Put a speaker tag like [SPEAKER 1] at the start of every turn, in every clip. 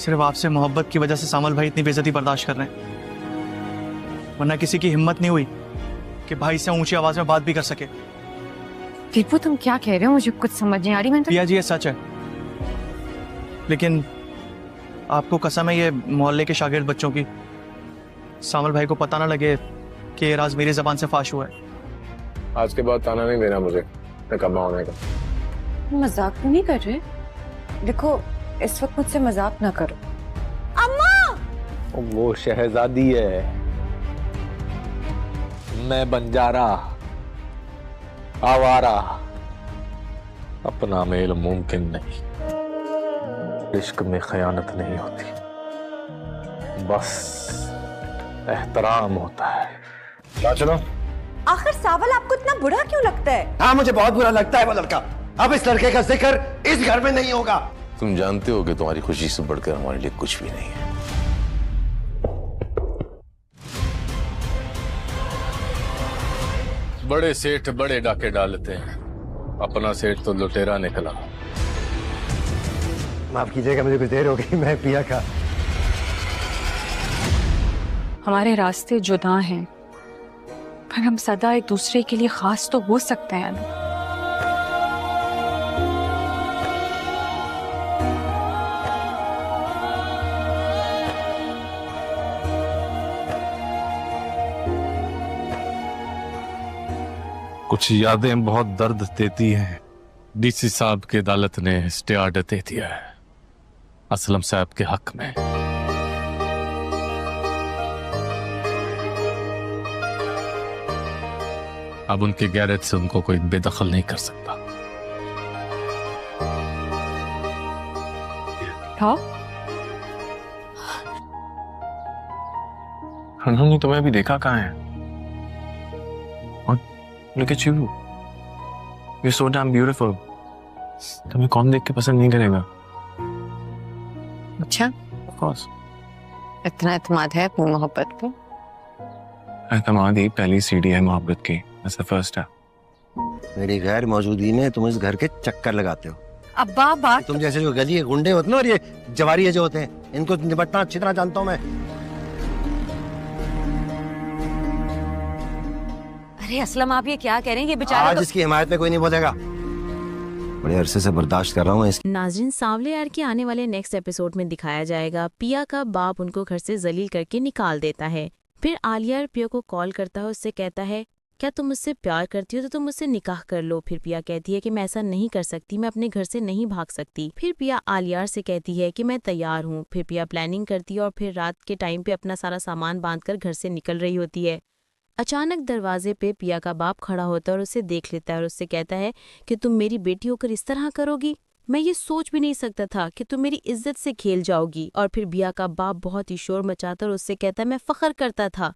[SPEAKER 1] सिर्फ आपसे मोहब्बत की वजह से सामल भाई इतनी बेइज्जती बर्दाश्त कर रहे हैं, वरना किसी की हिम्मत नहीं हुई कि भाई से ऊंची आवाज में बात भी कर सके।
[SPEAKER 2] दीपू तुम क्या कह रहे हो, मुझे कुछ समझ नहीं आ रही। मैं तो
[SPEAKER 1] पिया जी ये सच है, लेकिन आपको कसम है ये मोहल्ले के शागिर्द बच्चों की, सामल भाई को पता ना लगे कि ये राज मेरी जबान से फाश हुआ है।
[SPEAKER 3] आज के बाद ताना नहीं देना मुझे निकम्मा होने का।
[SPEAKER 2] मजाक तो नहीं कर रहे? देखो इस वक्त मुझसे मजाक ना करो। अम्मा!
[SPEAKER 4] वो शहजादी है, मैं बंजारा आवारा, अपना मेल मुमकिन नहीं। इश्क में खयानत नहीं होती, बस एहतराम होता है।
[SPEAKER 3] चलो।
[SPEAKER 5] आखिर सावल आपको इतना बुरा क्यों लगता है?
[SPEAKER 6] हाँ मुझे बहुत बुरा लगता है वो लड़का। अब इस लड़के का जिक्र इस घर में नहीं होगा।
[SPEAKER 7] तुम जानते हो कि तुम्हारी खुशी से बढ़कर हमारे लिए कुछ भी नहीं है।
[SPEAKER 4] बड़े सेठ बड़े डाके डालते हैं, अपना सेठ तो लुटेरा निकला।
[SPEAKER 6] माफ कीजिएगा मुझे कुछ देर हो गई, मैं पिया का।
[SPEAKER 2] हमारे रास्ते जुदा हैं, पर हम सदा एक दूसरे के लिए खास तो हो सकते हैं ना।
[SPEAKER 4] कुछ यादें बहुत दर्द देती हैं। डीसी साहब की अदालत ने स्टे ऑर्डर दे दिया है असलम साहब के हक में। अब उनके गैरेज से उनको कोई बेदखल नहीं कर सकता।
[SPEAKER 2] हाँ?
[SPEAKER 8] उन्होंने तुम्हें अभी देखा कहाँ है? और look at you, you're so damn beautiful. तुम्हें कौन देख के पसंद नहीं करेगा?
[SPEAKER 2] अच्छा,
[SPEAKER 8] Of course.
[SPEAKER 2] इतना एतमाद है अपनी मोहब्बत पे?
[SPEAKER 8] एतमाद ही पहली सीढ़ी है मोहब्बत की। That's the first step.
[SPEAKER 6] मेरी गैर मौजूदगी में तुम इस घर के चक्कर लगाते हो।
[SPEAKER 2] अब्बा बात
[SPEAKER 6] तुम जैसे जो गली के गुंडे होते हैं ना, और ये जवारी जो होते हैं, इनको निपटना अच्छी तरह जानता हूँ मैं।
[SPEAKER 5] अरे असलम आप ये क्या कह रहे हैं? ये बेचारा
[SPEAKER 6] आज इसकी हिमायत में कोई नहीं बोलेगा। बड़े अरसे से बर्दाश्त कर रहा हूँ इसकी।
[SPEAKER 9] नाज़रीन, सांवले यार के आने वाले नेक्स्ट एपिसोड में दिखाया जाएगा पिया का बाप उनको घर से जलील करके निकाल देता है। फिर आलिया पिया को कॉल करता है, उससे कहता है क्या तुम मुझसे प्यार करती हो तो तुम मुझसे निकाह कर लो। फिर पिया कहती है कि मैं ऐसा नहीं कर सकती, मैं अपने घर से नहीं भाग सकती। फिर पिया आलिया से कहती है कि मैं तैयार हूँ। फिर पिया प्लानिंग करती है और फिर रात के टाइम पे अपना सारा सामान बांधकर घर से निकल रही होती है। अचानक दरवाजे पे पिया का बाप खड़ा होता है और उसे देख लेता है और उससे कहता है कि तुम मेरी बेटी होकर इस तरह करोगी? मैं ये सोच भी नहीं सकता था कि तुम मेरी इज्जत से खेल जाओगी। और फिर पिया का बाप बहुत ही शोर मचाता और उससे कहता है मैं फख्र करता था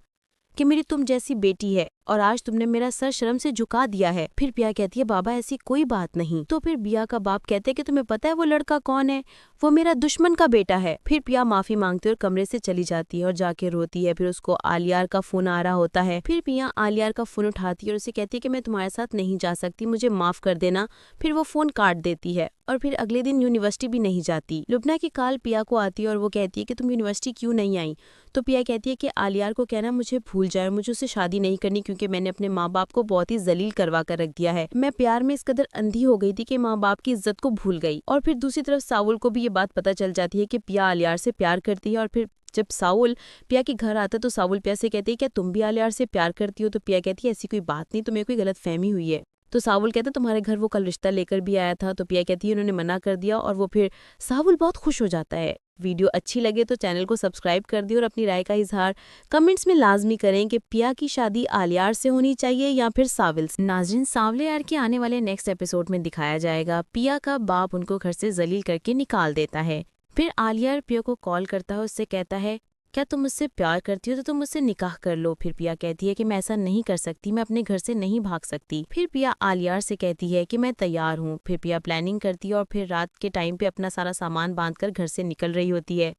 [SPEAKER 9] कि मेरी तुम जैसी बेटी है और आज तुमने मेरा सर शर्म से झुका दिया है। फिर पिया कहती है बाबा ऐसी कोई बात नहीं। तो फिर पिया का बाप कहते हैं कि तुम्हें पता है वो लड़का कौन है? वो मेरा दुश्मन का बेटा है। फिर पिया माफी मांगती और कमरे से चली जाती है और जाके रोती है। फिर उसको आलियार का फोन आ रहा होता है। फिर पिया आलियार का फोन उठाती है और उसे कहती है कि मैं तुम्हारे साथ नहीं जा सकती, मुझे माफ कर देना। फिर वो फोन काट देती है और फिर अगले दिन यूनिवर्सिटी भी नहीं जाती। लुबना की कॉल पिया को आती है और वो कहती है कि तुम यूनिवर्सिटी क्यों नहीं आई? तो पिया कहती है कि आलियार को कहना मुझे भूल जाए, मुझे उससे शादी नहीं करनी क्योंकि मैंने अपने माँ बाप को बहुत ही जलील करवा कर रख दिया है। मैं प्यार में इस कदर अंधी हो गई थी कि माँ बाप की इज्जत को भूल गई। और फिर दूसरी तरफ साउल को भी ये बात पता चल जाती है कि पिया आलियार से प्यार करती है। और फिर जब साउल पिया के घर आता है तो साउल पिया से कहती है क्या तुम भी आलियार से प्यार करती हो? तो पिया कहती है ऐसी कोई बात नहीं, तुम्हें कोई गलत फहमी हुई है। तो सावुल कहता है तुम्हारे घर वो कल रिश्ता लेकर भी आया था। तो पिया कहती है उन्होंने मना कर दिया। और वो फिर सावुल बहुत खुश हो जाता है। वीडियो अच्छी लगे तो चैनल को सब्सक्राइब कर दिए और अपनी राय का इजहार कमेंट्स में लाजमी करें कि पिया की शादी आलियार से होनी चाहिए या फिर साविल से। नाज़रीन, सांवले यार के आने वाले नेक्स्ट एपिसोड में दिखाया जाएगा पिया का बाप उनको घर से जलील करके निकाल देता है। फिर आलिया पिया को कॉल करता है, उससे कहता है क्या तुम मुझसे प्यार करती हो तो तुम मुझसे निकाह कर लो। फिर पिया कहती है कि मैं ऐसा नहीं कर सकती, मैं अपने घर से नहीं भाग सकती। फिर पिया आलियार से कहती है कि मैं तैयार हूँ। फिर पिया प्लानिंग करती है और फिर रात के टाइम पे अपना सारा सामान बांधकर घर से निकल रही होती है।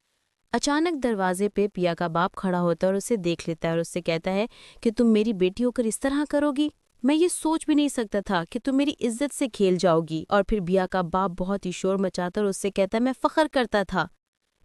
[SPEAKER 9] अचानक दरवाजे पे पिया का बाप खड़ा होता है और उसे देख लेता है और उससे कहता है कि तुम मेरी बेटी होकर इस तरह करोगी? मैं ये सोच भी नहीं सकता था कि तुम मेरी इज्जत से खेल जाओगी। और फिर पिया का बाप बहुत ही शोर मचाता और उससे कहता है मैं फख्र करता था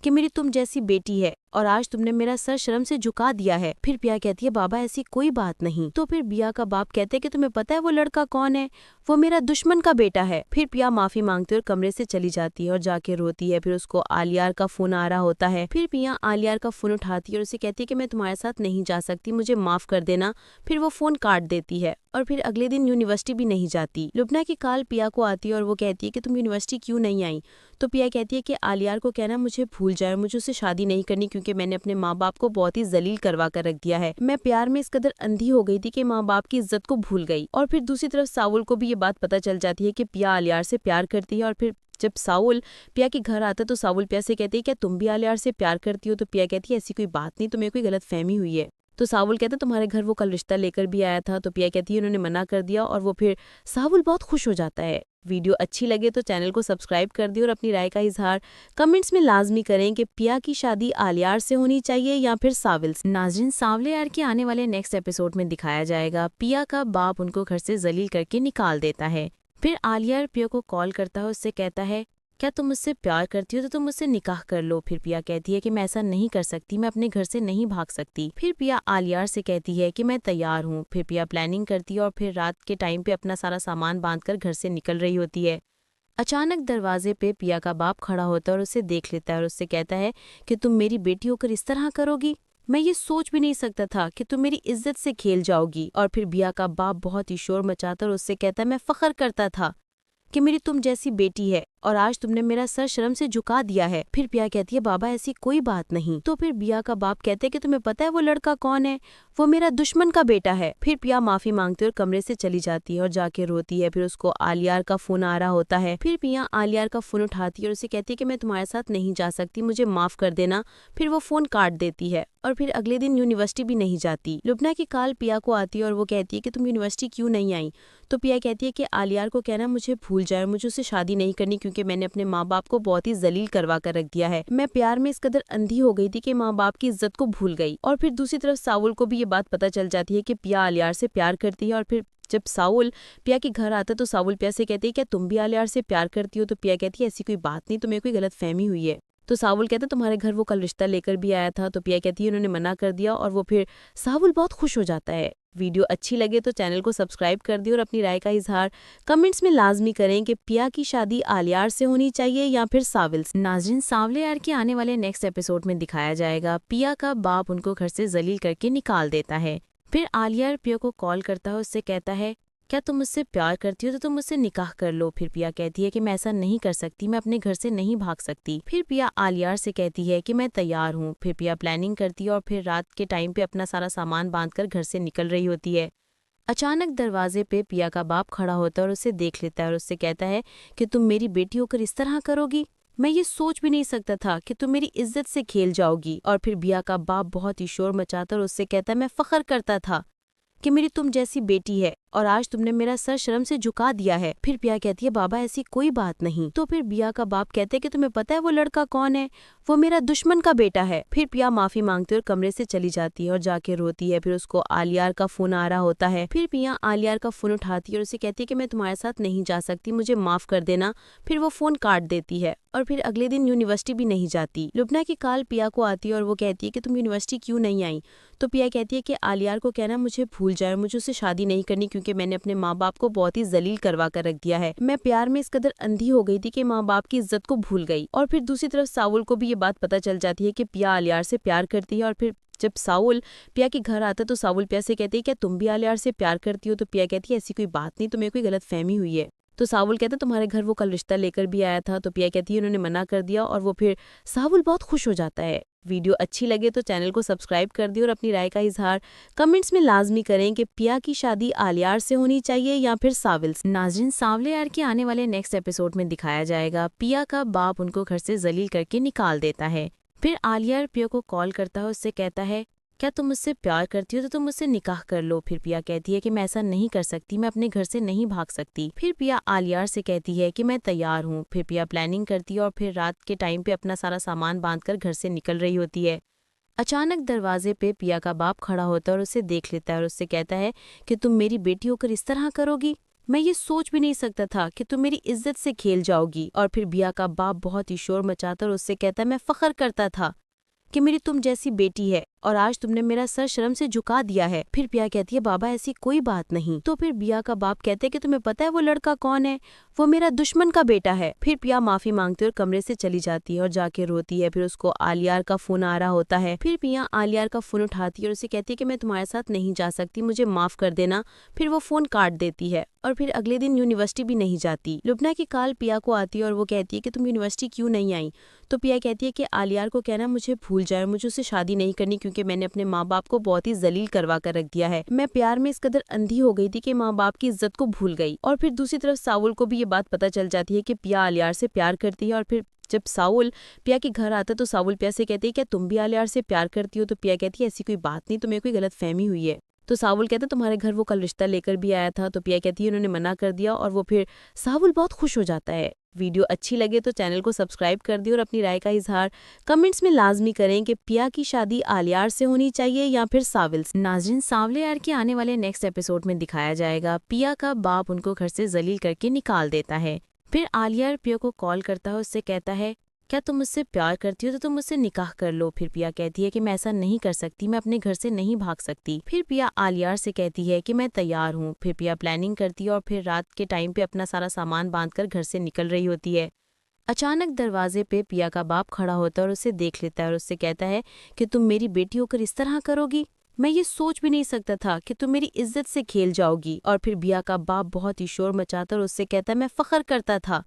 [SPEAKER 9] कि मेरी तुम जैसी बेटी है और आज तुमने मेरा सर शर्म से झुका दिया है। फिर पिया कहती है बाबा ऐसी कोई बात नहीं। तो फिर पिया का बाप कहते हैं कि तुम्हें पता है वो लड़का कौन है, वो मेरा दुश्मन का बेटा है। फिर पिया माफी मांगती है और कमरे से चली जाती है और जाके रोती है। फिर उसको आलियार का फोन आ रहा होता है। फिर पिया आलियार का फोन उठाती है और उसे कहती है कि मैं तुम्हारे साथ नहीं जा सकती, मुझे माफ कर देना। फिर वो फोन काट देती है और फिर अगले दिन यूनिवर्सिटी भी नहीं जाती। लुबना की कॉल पिया को आती है और वो कहती है कि तुम यूनिवर्सिटी क्यों नहीं आई। तो पिया कहती है कि आलियार को कहना मुझे भूल जाए, मुझे उससे शादी नहीं करनी क्योंकि मैंने अपने माँ बाप को बहुत ही जलील करवा कर रख दिया है। मैं प्यार में इस कदर अंधी हो गई थी कि माँ बाप की इज्जत को भूल गई। और फिर दूसरी तरफ साउल को भी ये बात पता चल जाती है कि पिया आलियार से प्यार करती है। और फिर जब साउल पिया के घर आता है तो साउल पिया से कहती है क्या तुम भी आलियार से प्यार करती हो। तो पिया कहती है ऐसी कोई बात नहीं, तुम्हें कोई गलत फहमी हुई है। तो सावुल कहता है तुम्हारे घर वो कल रिश्ता लेकर भी आया था। तो पिया कहती है उन्होंने मना कर दिया। और वो फिर सावुल बहुत खुश हो जाता है। वीडियो अच्छी लगे तो चैनल को सब्सक्राइब कर दिए और अपनी राय का इजहार कमेंट्स में लाजमी करें कि पिया की शादी आलियार से होनी चाहिए या फिर साविल से। नाज़रीन, सावले यार के आने वाले नेक्स्ट एपिसोड में दिखाया जाएगा पिया का बाप उनको घर से जलील करके निकाल देता है। फिर आलियार पिया को कॉल करता है, उससे कहता है क्या तुम मुझसे प्यार करती हो तो तुम मुझसे निकाह कर लो। फिर पिया कहती है कि मैं ऐसा नहीं कर सकती, मैं अपने घर से नहीं भाग सकती। फिर पिया आलियार से कहती है कि मैं तैयार हूँ। फिर पिया प्लानिंग करती है और फिर रात के टाइम पे अपना सारा सामान बांधकर घर से निकल रही होती है। अचानक दरवाजे पे पिया का बाप खड़ा होता है और उसे देख लेता है और उससे कहता है कि तुम मेरी बेटी होकर इस तरह करोगी, मैं ये सोच भी नहीं सकता था कि तुम मेरी इज्जत से खेल जाओगी। और फिर पिया का बाप बहुत ही शोर मचाता और उससे कहता है मैं फख्र करता था कि मेरी तुम जैसी बेटी है और आज तुमने मेरा सर शर्म से झुका दिया है। फिर पिया कहती है बाबा ऐसी कोई बात नहीं। तो फिर पिया का बाप कहते हैं कि तुम्हें पता है वो लड़का कौन है, वो मेरा दुश्मन का बेटा है। फिर पिया माफी मांगती है और कमरे से चली जाती है और जाके रोती है। फिर उसको आलियार का फोन आ रहा होता है। फिर पिया आलियार का फोन उठाती है और उसे कहती है कि मैं तुम्हारे साथ नहीं जा सकती, मुझे माफ कर देना। फिर वो फोन काट देती है और फिर अगले दिन यूनिवर्सिटी भी नहीं जाती। लुबना की कॉल पिया को आती है और वो कहती है कि तुम यूनिवर्सिटी क्यों नहीं आई। तो पिया कहती है कि आलियार को कहना मुझे भूल जाए, मुझे उससे शादी नहीं करनी क्योंकि मैंने अपने माँ बाप को बहुत ही जलील करवा कर रख दिया है। मैं प्यार में इस कदर अंधी हो गई थी कि माँ बाप की इज्जत को भूल गई। और फिर दूसरी तरफ साउल को भी ये बात पता चल जाती है कि पिया आलियार से प्यार करती है। और फिर जब साउल पिया के घर आता है तो साउल पिया से कहती है क्या तुम भी आलियार से प्यार करती हो। तो पिया कहती है ऐसी कोई बात नहीं, तुम्हें कोई गलत फहमी हुई है। तो सावुल कहता है तुम्हारे घर वो कल रिश्ता लेकर भी आया था। तो पिया कहती है उन्होंने मना कर दिया। और वो फिर सावुल बहुत खुश हो जाता है। वीडियो अच्छी लगे तो चैनल को सब्सक्राइब कर दिए और अपनी राय का इजहार कमेंट्स में लाजमी करें कि पिया की शादी आलियार से होनी चाहिए या फिर साविल से। नाज़रीन, सावले यार के आने वाले नेक्स्ट एपिसोड में दिखाया जाएगा पिया का बाप उनको घर से जलील करके निकाल देता है। फिर आलियार पिया को कॉल करता है, उससे कहता है क्या तुम मुझसे प्यार करती हो तो तुम मुझसे निकाह कर लो। फिर पिया कहती है कि मैं ऐसा नहीं कर सकती, मैं अपने घर से नहीं भाग सकती। फिर पिया आलियार से कहती है कि मैं तैयार हूँ। फिर पिया प्लानिंग करती है और फिर रात के टाइम पे अपना सारा सामान बांधकर घर से निकल रही होती है। अचानक दरवाजे पे पिया का बाप खड़ा होता है और उसे देख लेता है और उससे कहता है कि तुम मेरी बेटी होकर इस तरह करोगी, मैं ये सोच भी नहीं सकता था कि तुम मेरी इज्जत से खेल जाओगी। और फिर पिया का बाप बहुत ही शोर मचाता और उससे कहता है मैं फख्र करता था कि मेरी तुम जैसी बेटी है और आज तुमने मेरा सर शर्म से झुका दिया है। फिर पिया कहती है बाबा ऐसी कोई बात नहीं। तो फिर पिया का बाप कहते हैं कि तुम्हें पता है वो लड़का कौन है, वो मेरा दुश्मन का बेटा है। फिर पिया माफी मांगती है और कमरे से चली जाती है और जाके रोती है। फिर उसको आलियार का फोन आ रहा होता है। फिर पिया आलियार का फोन उठाती है और उसे कहती है कि मैं तुम्हारे साथ नहीं जा सकती, मुझे माफ कर देना। फिर वो फोन काट देती है और फिर अगले दिन यूनिवर्सिटी भी नहीं जाती। लुबना की कॉल पिया को आती है और वो कहती है कि तुम यूनिवर्सिटी क्यों नहीं आई। तो पिया कहती है कि आलियार को कहना मुझे भूल जाए, मुझे उससे शादी नहीं करनी क्योंकि मैंने अपने माँ बाप को बहुत ही जलील करवा कर रख दिया है। मैं प्यार में इस कदर अंधी हो गई थी कि माँ बाप की इज्जत को भूल गई। और फिर दूसरी तरफ साउल को भी ये बात पता चल जाती है कि पिया आलियार से प्यार करती है। और फिर जब साउल पिया के घर आता है तो साउल पिया से कहती है क्या तुम भी आलियार से प्यार करती हो। तो पिया कहती है ऐसी कोई बात नहीं, तुम्हें कोई गलत फहमी हुई है। तो सावुल कहता है तुम्हारे घर वो कल रिश्ता लेकर भी आया था। तो पिया कहती है उन्होंने मना कर दिया। और वो फिर सावुल बहुत खुश हो जाता है। वीडियो अच्छी लगे तो चैनल को सब्सक्राइब कर दिए और अपनी राय का इजहार कमेंट्स में लाजमी करें कि पिया की शादी आलियार से होनी चाहिए या फिर साविल से। नाज़रीन, सावले यार के आने वाले नेक्स्ट एपिसोड में दिखाया जाएगा पिया का बाप उनको घर से जलील करके निकाल देता है। फिर आलियार पिया को कॉल करता है, उससे कहता है क्या तुम मुझसे प्यार करती हो तो तुम मुझसे निकाह कर लो। फिर पिया कहती है कि मैं ऐसा नहीं कर सकती, मैं अपने घर से नहीं भाग सकती। फिर पिया आलियार से कहती है कि मैं तैयार हूँ। फिर पिया प्लानिंग करती है और फिर रात के टाइम पे अपना सारा सामान बांधकर घर से निकल रही होती है। अचानक दरवाजे पे पिया का बाप खड़ा होता है और उसे देख लेता है और उससे कहता है कि तुम मेरी बेटी होकर इस तरह करोगी, मैं ये सोच भी नहीं सकता था कि तुम मेरी इज्जत से खेल जाओगी। और फिर बिया का बाप बहुत ही शोर मचाता और उससे कहता, मैं फख्र करता था कि मेरी तुम जैसी बेटी है और आज तुमने मेरा सर शर्म से झुका दिया है। फिर पिया कहती है, बाबा ऐसी कोई बात नहीं। तो फिर बिया का बाप कहते हैं कि तुम्हें पता है वो लड़का कौन है, वो मेरा दुश्मन का बेटा है। फिर पिया माफी मांगती और कमरे से चली जाती है और जाके रोती है। फिर उसको आलियार का फोन आ रहा होता है। फिर पिया आलियार का फोन उठाती है और उसे कहती है कि मैं तुम्हारे साथ नहीं जा सकती, मुझे माफ कर देना। फिर वो फोन काट देती है और फिर अगले दिन यूनिवर्सिटी भी नहीं जाती। लुबना की कॉल पिया को आती है और वो कहती है कि तुम यूनिवर्सिटी क्यों नहीं आई। तो पिया कहती है कि आलियार को कहना मुझे भूल जाए, मुझे उससे शादी नहीं करनी क्योंकि मैंने अपने माँ बाप को बहुत ही जलील करवा कर रख दिया है। मैं प्यार में इस कदर अंधी हो गई थी कि माँ बाप की इज्जत को भूल गई। और फिर दूसरी तरफ साउल को भी ये बात पता चल जाती है कि पिया आलियार से प्यार करती है। और फिर जब साउल पिया के घर आता है तो साउल पिया से कहती है, क्या तुम भी आलियार से प्यार करती हो। तो पिया कहती है, ऐसी कोई बात नहीं, तुम्हें कोई गलत फहमी हुई है। तो सावुल कहता है, तुम्हारे घर वो कल रिश्ता लेकर भी आया था। तो पिया कहती है, उन्होंने मना कर दिया। और वो फिर सावुल बहुत खुश हो जाता है। वीडियो अच्छी लगे तो चैनल को सब्सक्राइब कर दिए और अपनी राय का इजहार कमेंट्स में लाजमी करें कि पिया की शादी आलियार से होनी चाहिए या फिर साविल से। नाज़रीन, सावले यार के आने वाले नेक्स्ट एपिसोड में दिखाया जाएगा पिया का बाप उनको घर से जलील करके निकाल देता है। फिर आलियार पिया को कॉल करता है, उससे कहता है, क्या तुम मुझसे प्यार करती हो तो तुम मुझसे निकाह कर लो। फिर पिया कहती है कि मैं ऐसा नहीं कर सकती, मैं अपने घर से नहीं भाग सकती। फिर पिया आलियार से कहती है कि मैं तैयार हूँ। फिर पिया प्लानिंग करती है और फिर रात के टाइम पे अपना सारा सामान बांधकर घर से निकल रही होती है। अचानक दरवाजे पे पिया का बाप खड़ा होता है और उसे देख लेता है और उससे कहता है कि तुम मेरी बेटी होकर इस तरह करोगी, मैं ये सोच भी नहीं सकता था कि तुम मेरी इज्जत से खेल जाओगी। और फिर पिया का बाप बहुत ही शोर मचाता और उससे कहता है, मैं फख्र करता था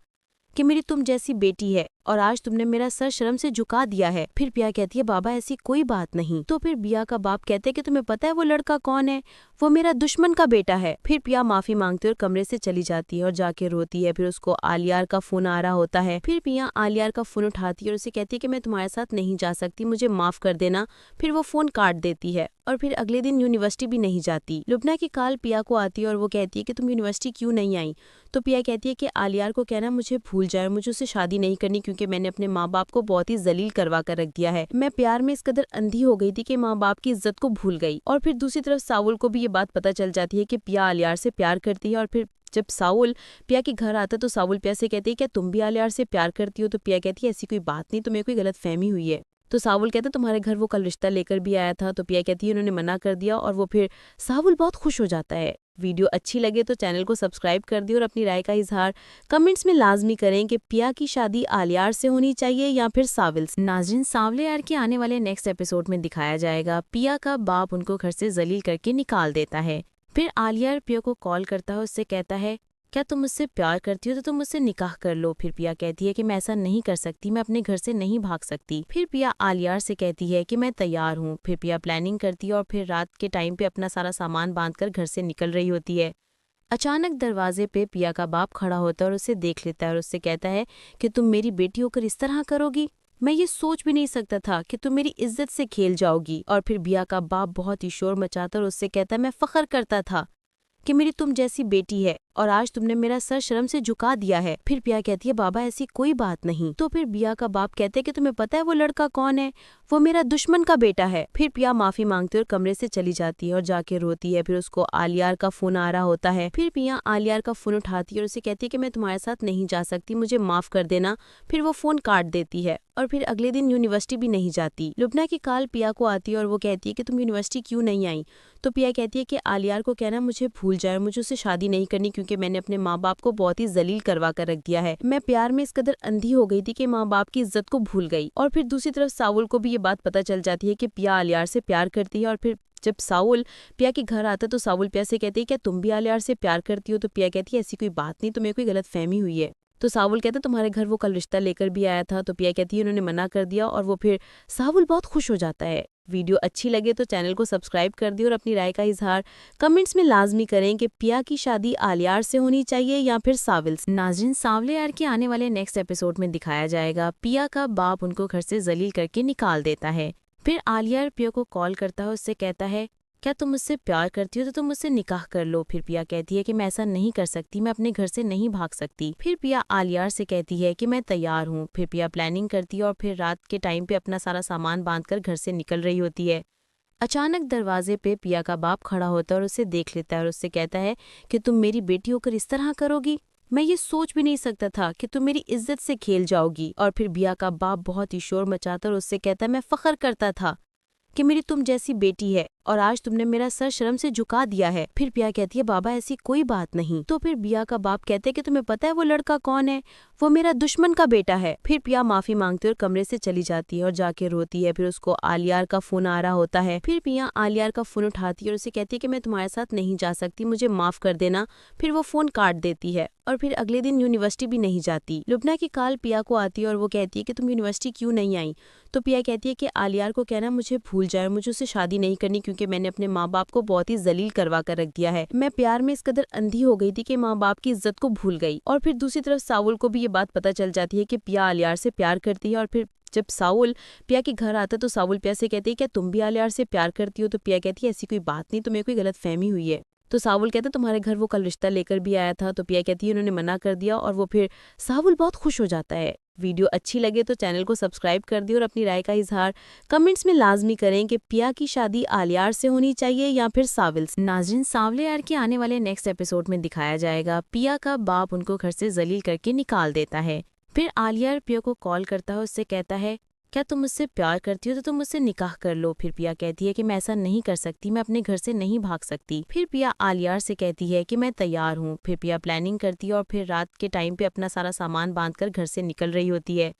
[SPEAKER 9] कि मेरी तुम जैसी बेटी है और आज तुमने मेरा सर शर्म से झुका दिया है। फिर पिया कहती है, बाबा ऐसी कोई बात नहीं। तो फिर बिया का बाप कहते हैं कि तुम्हें पता है वो लड़का कौन है, वो मेरा दुश्मन का बेटा है। फिर पिया माफी मांगती और कमरे से चली जाती है और जाके रोती है। फिर उसको आलियार का फोन आ रहा होता है। फिर पिया आलियार का फोन उठाती है और उसे कहती है कि मैं तुम्हारे साथ नहीं जा सकती, मुझे माफ कर देना। फिर वो फोन काट देती है और फिर अगले दिन यूनिवर्सिटी भी नहीं जाती। लुबना की कॉल पिया को आती है और वो कहती है कि तुम यूनिवर्सिटी क्यों नहीं आई। तो पिया कहती है कि आलियार को कहना मुझे भूल जाए, मुझे उससे शादी नहीं करनी क्योंकि मैंने अपने माँ बाप को बहुत ही जलील करवा कर रख दिया है। मैं प्यार में इस कदर अंधी हो गई थी कि माँ बाप की इज्जत को भूल गई। और फिर दूसरी तरफ साउल को भी ये बात पता चल जाती है कि पिया आलियार से प्यार करती है। और फिर जब साउल पिया के घर आता है तो साउल पिया से कहती है, क्या तुम भी आलियार से प्यार करती हो। तो पिया कहती है, ऐसी कोई बात नहीं, तुम्हें कोई गलत फहमी हुई है। तो सावुल कहता है, तुम्हारे घर वो कल रिश्ता लेकर भी आया था। तो पिया कहती है, उन्होंने मना कर दिया। और वो फिर सावुल बहुत खुश हो जाता है। वीडियो अच्छी लगे तो चैनल को सब्सक्राइब कर दिए और अपनी राय का इजहार कमेंट्स में लाजमी करें कि पिया की शादी आलियार से होनी चाहिए या फिर साविल से। नाज़रीन, सावले यार के आने वाले नेक्स्ट एपिसोड में दिखाया जाएगा पिया का बाप उनको घर से जलील करके निकाल देता है। फिर आलियार पिया को कॉल करता है, उससे कहता है, क्या तुम मुझसे प्यार करती हो तो तुम मुझसे निकाह कर लो। फिर पिया कहती है कि मैं ऐसा नहीं कर सकती, मैं अपने घर से नहीं भाग सकती। फिर पिया आलियार से कहती है कि मैं तैयार हूँ। फिर पिया प्लानिंग करती है और फिर रात के टाइम पे अपना सारा सामान बांधकर घर से निकल रही होती है। अचानक दरवाजे पे पिया का बाप खड़ा होता है और उसे देख लेता है और उससे कहता है कि तुम मेरी बेटी होकर इस तरह करोगी, मैं ये सोच भी नहीं सकता था कि तुम मेरी इज्जत से खेल जाओगी। और फिर बिया का बाप बहुत ही शोर मचाता और उससे कहता है, मैं फख्र करता था कि मेरी तुम जैसी बेटी है और आज तुमने मेरा सर शर्म से झुका दिया है। फिर पिया कहती है, बाबा ऐसी कोई बात नहीं। तो फिर बिया का बाप कहते हैं कि तुम्हें पता है वो लड़का कौन है, वो मेरा दुश्मन का बेटा है। फिर पिया माफी मांगती और कमरे से चली जाती है और जाके रोती है। फिर उसको आलियार का फोन आ रहा होता है। फिर पिया आलियार का फोन उठाती है और उसे कहती है कि मैं तुम्हारे साथ नहीं जा सकती, मुझे माफ कर देना। फिर वो फोन काट देती है और फिर अगले दिन यूनिवर्सिटी भी नहीं जाती। लुबना की कॉल पिया को आती है और वो कहती है कि तुम यूनिवर्सिटी क्यों नहीं आई। तो पिया कहती है कि आलियार को कहना मुझे भूल जाए, मुझे उससे शादी नहीं करनी क्योंकि मैंने अपने माँ बाप को बहुत ही जलील करवा कर रख दिया है। मैं प्यार में इस कदर अंधी हो गई थी कि माँ बाप की इज्जत को भूल गई। और फिर दूसरी तरफ साउल को भी ये बात पता चल जाती है कि पिया आलियार से प्यार करती है। और फिर जब साउल पिया के घर आता है तो साउल पिया से कहती है, क्या तुम भी आलियार से प्यार करती हो। तो पिया कहती है, ऐसी कोई बात नहीं, तुम्हें कोई गलत फहमी हुई है। तो सावुल कहता है, तुम्हारे घर वो कल रिश्ता लेकर भी आया था। तो पिया कहती है, उन्होंने मना कर दिया। और वो फिर सावुल बहुत खुश हो जाता है। वीडियो अच्छी लगे तो चैनल को सब्सक्राइब कर दिए और अपनी राय का इजहार कमेंट्स में लाजमी करें कि पिया की शादी आलियार से होनी चाहिए या फिर साविल से। नाज़रीन, सावले यार के आने वाले नेक्स्ट एपिसोड में दिखाया जाएगा पिया का बाप उनको घर से जलील करके निकाल देता है। फिर आलियार पिया को कॉल करता है, उससे कहता है, क्या तुम मुझसे प्यार करती हो तो तुम मुझसे निकाह कर लो। फिर पिया कहती है कि मैं ऐसा नहीं कर सकती, मैं अपने घर से नहीं भाग सकती। फिर पिया आलियार से कहती है कि मैं तैयार हूँ। फिर पिया प्लानिंग करती है और फिर रात के टाइम पे अपना सारा सामान बांधकर घर से निकल रही होती है। अचानक दरवाजे पे पिया का बाप खड़ा होता है और उसे देख लेता है और उससे कहता है कि तुम मेरी बेटी होकर इस तरह करोगी। मैं ये सोच भी नहीं सकता था कि तुम मेरी इज्जत से खेल जाओगी। और फिर पिया का बाप बहुत ही शोर मचाता और उससे कहता है मैं फख्र करता था कि मेरी तुम जैसी बेटी है और आज तुमने मेरा सर शर्म से झुका दिया है। फिर पिया कहती है बाबा ऐसी कोई बात नहीं। तो फिर पिया का बाप कहते हैं कि तुम्हें पता है वो लड़का कौन है, वो मेरा दुश्मन का बेटा है। फिर पिया माफी मांगती और कमरे से चली जाती है और जाके रोती है। फिर उसको आलियार का फोन आ रहा होता है। फिर पिया आलियार का फोन उठाती है और उसे कहती है कि मैं तुम्हारे साथ नहीं जा सकती, मुझे माफ कर देना। फिर वो फोन काट देती है और फिर अगले दिन यूनिवर्सिटी भी नहीं जाती। लुबना की कॉल पिया को आती है और वो कहती है कि तुम यूनिवर्सिटी क्यों नहीं आई। तो पिया कहती है कि आलियार को कहना मुझे भूल जाए, मुझे उससे शादी नहीं करनी क्योंकि मैंने अपने माँ बाप को बहुत ही जलील करवा कर रख दिया है। मैं प्यार में इस कदर अंधी हो गई थी कि माँ बाप की इज्जत को भूल गई। और फिर दूसरी तरफ साउल को भी ये बात पता चल जाती है कि पिया आलियार से प्यार करती है। और फिर जब साउल पिया के घर आता है तो साउल पिया से कहती है क्या तुम भी आलियार से प्यार करती हो। तो पिया कहती है ऐसी कोई बात नहीं, तुम्हें कोई गलत फहमी हुई है। तो साउल कहता है तुम्हारे घर वो कल रिश्ता लेकर भी आया था। तो पिया कहती है उन्होंने मना कर दिया। और वो फिर साउल बहुत खुश हो जाता है। वीडियो अच्छी लगे तो चैनल को सब्सक्राइब कर दिए और अपनी राय का इजहार कमेंट्स में लाजमी करें कि पिया की शादी आलियार से होनी चाहिए या फिर साविल से। नाज़रीन, सावले यार के आने वाले नेक्स्ट एपिसोड में दिखाया जाएगा पिया का बाप उनको घर से जलील करके निकाल देता है। फिर आलियार पिया को कॉल करता है, उससे कहता है क्या तुम मुझसे प्यार करती हो तो तुम मुझसे निकाह कर लो। फिर पिया कहती है कि मैं ऐसा नहीं कर सकती, मैं अपने घर से नहीं भाग सकती। फिर पिया आलियार से कहती है कि मैं तैयार हूँ। फिर पिया प्लानिंग करती है और फिर रात के टाइम पे अपना सारा सामान बांधकर घर से निकल रही होती है।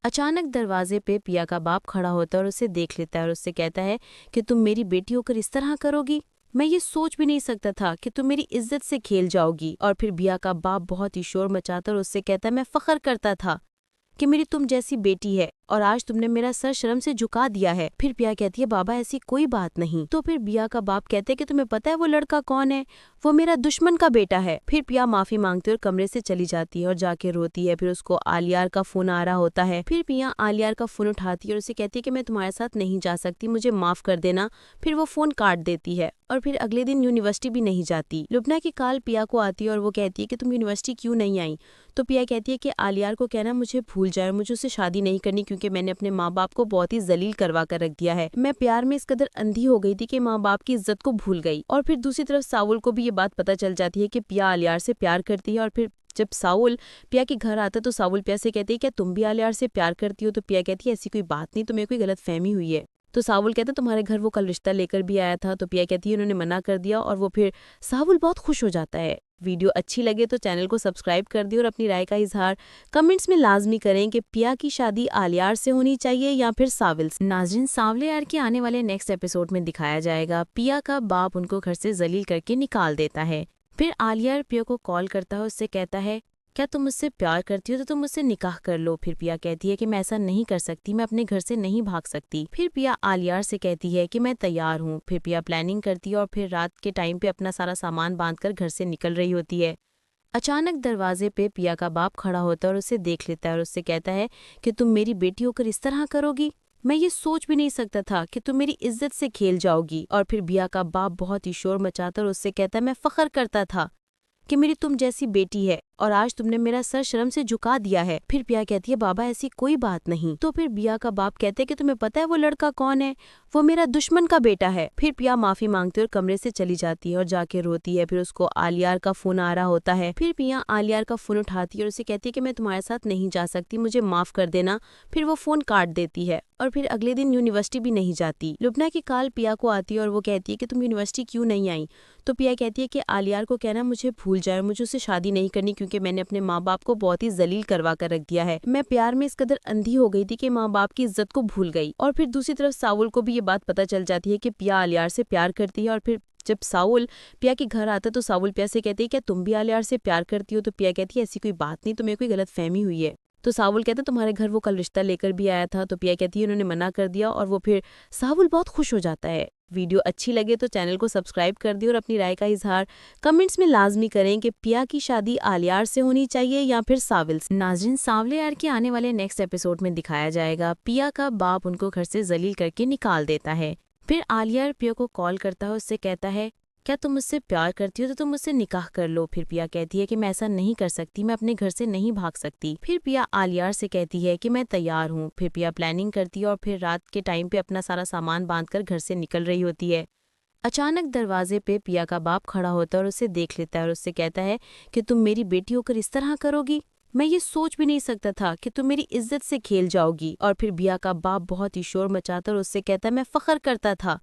[SPEAKER 9] अचानक दरवाजे पे पिया का बाप खड़ा होता है और उसे देख लेता है और उससे कहता है कि तुम मेरी बेटी होकर इस तरह करोगी। मैं ये सोच भी नहीं सकता था कि तुम मेरी इज्जत से खेल जाओगी। और फिर पिया का बाप बहुत ही शोर मचाता और उससे कहता है मैं फख्र करता था कि मेरी तुम जैसी बेटी है और आज तुमने मेरा सर शर्म से झुका दिया है। फिर पिया कहती है बाबा ऐसी कोई बात नहीं। तो फिर पिया का बाप कहते हैं कि तुम्हें पता है वो लड़का कौन है, वो मेरा दुश्मन का बेटा है। फिर पिया माफी मांगती और कमरे से चली जाती है और जाके रोती है। फिर उसको आलियार का फोन आ रहा होता है। फिर पिया आलियार का फोन उठाती है और उसे कहती है कि मैं तुम्हारे साथ नहीं जा सकती, मुझे माफ कर देना। फिर वो फोन काट देती है और फिर अगले दिन यूनिवर्सिटी भी नहीं जाती। लुबना की कॉल पिया को आती है और वो कहती है कि तुम यूनिवर्सिटी क्यों नहीं आई। तो पिया कहती है कि आलियार को कहना मुझे भूल जाए, मुझे उससे शादी नहीं करनी क्योंकि मैंने अपने माँ बाप को बहुत ही जलील करवा कर रख दिया है। मैं प्यार में इस कदर अंधी हो गई थी कि माँ बाप की इज्जत को भूल गई। और फिर दूसरी तरफ साउल को भी ये बात पता चल जाती है कि पिया आलियार से प्यार करती है। और फिर जब साउल पिया के घर आता है तो साउल पिया से कहती है क्या तुम भी आलियार से प्यार करती हो। तो पिया कहती है ऐसी कोई बात नहीं, तुम्हें कोई गलत फहमी हुई है। तो साउल कहता है तुम्हारे घर वो कल रिश्ता लेकर भी आया था। तो पिया कहती है उन्होंने मना कर दिया। और वो फिर साउल बहुत खुश हो जाता है। वीडियो अच्छी लगे तो चैनल को सब्सक्राइब कर दिए और अपनी राय का इजहार कमेंट्स में लाजमी करें कि पिया की शादी आलियार से होनी चाहिए या फिर साविल से। नाज़रीन, सावले यार के आने वाले नेक्स्ट एपिसोड में दिखाया जाएगा पिया का बाप उनको घर से जलील करके निकाल देता है। फिर आलियार पिया को कॉल करता है, उससे कहता है क्या तुम मुझसे प्यार करती हो तो तुम मुझसे निकाह कर लो। फिर पिया कहती है कि मैं ऐसा नहीं कर सकती, मैं अपने घर से नहीं भाग सकती। फिर पिया आलियार से कहती है कि मैं तैयार हूँ। फिर पिया प्लानिंग करती है और फिर रात के टाइम पे अपना सारा सामान बांधकर घर से निकल रही होती है। अचानक दरवाजे पे पिया का बाप खड़ा होता है और उसे देख लेता है और उससे कहता है कि तुम मेरी बेटी होकर इस तरह करोगी। मैं ये सोच भी नहीं सकता था कि तुम मेरी इज्जत से खेल जाओगी। और फिर पिया का बाप बहुत ही शोर मचाता और उससे कहता है मैं फख्र करता था कि मेरी तुम जैसी बेटी है और आज तुमने मेरा सर शर्म से झुका दिया है। फिर पिया कहती है बाबा ऐसी कोई बात नहीं। तो फिर पिया का बाप कहते हैं कि तुम्हें पता है वो लड़का कौन है, वो मेरा दुश्मन का बेटा है। फिर पिया माफी मांगती और कमरे से चली जाती है और जाके रोती है। फिर उसको आलियार का फोन आ रहा होता है। फिर पिया आलियार का फोन उठाती है और उसे कहती है कि मैं तुम्हारे साथ नहीं जा सकती, मुझे माफ कर देना। फिर वो फोन काट देती है और फिर अगले दिन यूनिवर्सिटी भी नहीं जाती। लुबना की कॉल पिया को आती है और वो कहती है कि तुम यूनिवर्सिटी क्यों नहीं आई। तो पिया कहती है कि आलियार को कहना मुझे भूल जाए, मुझे उससे शादी नहीं करनी क्योंकि मैंने अपने माँ बाप को बहुत ही जलील करवा कर रख दिया है। मैं प्यार में इस कदर अंधी हो गई थी कि माँ बाप की इज्जत को भूल गई। और फिर दूसरी तरफ साउल को भी ये बात पता चल जाती है कि पिया आलियार से प्यार करती है। और फिर जब साउल पिया के घर आता है तो साउल पिया से कहती है क्या तुम भी आलियार से प्यार करती हो। तो पिया कहती है ऐसी कोई बात नहीं, तुम्हें कोई गलत फहमी हुई है। तो साउल कहता है तुम्हारे घर वो कल रिश्ता लेकर भी आया था। तो पिया कहती है उन्होंने मना कर दिया। और वो फिर साउल बहुत खुश हो जाता है। वीडियो अच्छी लगे तो चैनल को सब्सक्राइब कर दिए और अपनी राय का इजहार कमेंट्स में लाजमी करें कि पिया की शादी आलियार से होनी चाहिए या फिर साविल से। नाज़रीन, सावले यार के आने वाले नेक्स्ट एपिसोड में दिखाया जाएगा पिया का बाप उनको घर से जलील करके निकाल देता है। फिर आलियार पिया को कॉल करता है, उससे कहता है क्या तुम मुझसे प्यार करती हो तो तुम मुझसे निकाह कर लो। फिर पिया कहती है कि मैं ऐसा नहीं कर सकती, मैं अपने घर से नहीं भाग सकती। फिर पिया आलियार से कहती है कि मैं तैयार हूँ। फिर पिया प्लानिंग करती है और फिर रात के टाइम पे अपना सारा सामान बांधकर घर से निकल रही होती है। अचानक दरवाजे पे पिया का बाप खड़ा होता है और उसे देख लेता है और उससे कहता है कि तुम मेरी बेटी होकर इस तरह करोगी, मैं ये सोच भी नहीं सकता था कि तुम मेरी इज्जत से खेल जाओगी। और फिर पिया का बाप बहुत ही शोर मचाता और उससे कहता है मैं फख्र करता था